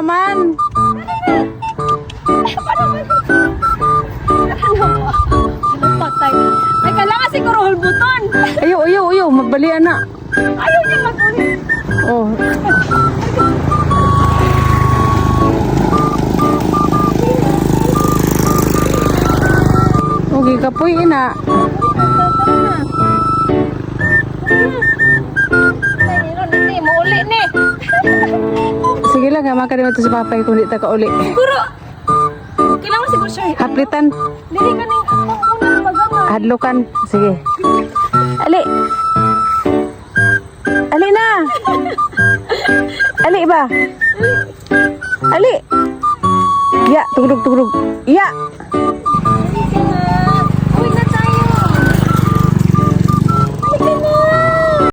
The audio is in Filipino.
naman. Patay. Ay, kailangan siguro hulbuton. Ayaw. Magbalian na. Ayaw niya mag-ulit. Oh. Okay, kapoy ina. Hindi, mauli ni. Sige lang, makan naman ito si Papay kung di ta ka uli. Siguro, kailangan siguro siya. Haplitan, Dili ka nang unang magama. hadlokan. Sige. Ali. Ali na. Ali ba? Ali. Ya, tugdog. Ya.